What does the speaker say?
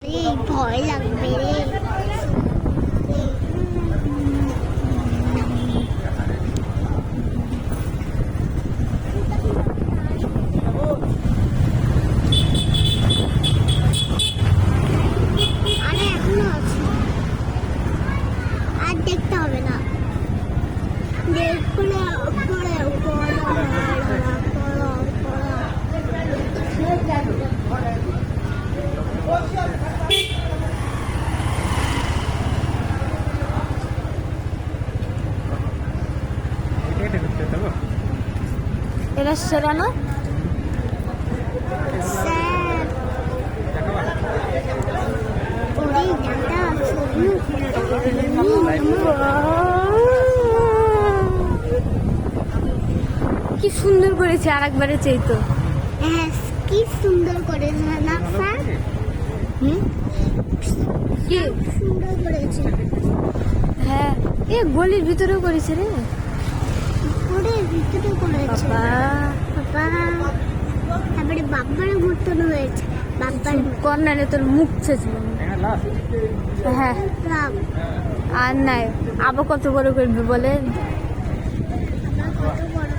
এই ভয় লাগবে রে। আরে এখনো আছে, আর দেখতে হবে না। দেখলে পরে এরা সেরা না স্যার ওরে দাদা কি সুন্দর করেছে, আর একবারে চাই তো। হ্যাঁ কি সুন্দর করেছে না স্যার, কি সুন্দর করেছে। হ্যাঁ, এ গলির ভিতরেও করেছে রে ওরে ভিতরে করেছে বাবা। বাবা। তারপরে বাবার মতন হয়েছে, বাবার কর্নারে তোর মুখ ছেছিল। হ্যাঁ, রাম আর নাই আবার কত বড় করবি বলেন। কত বড়।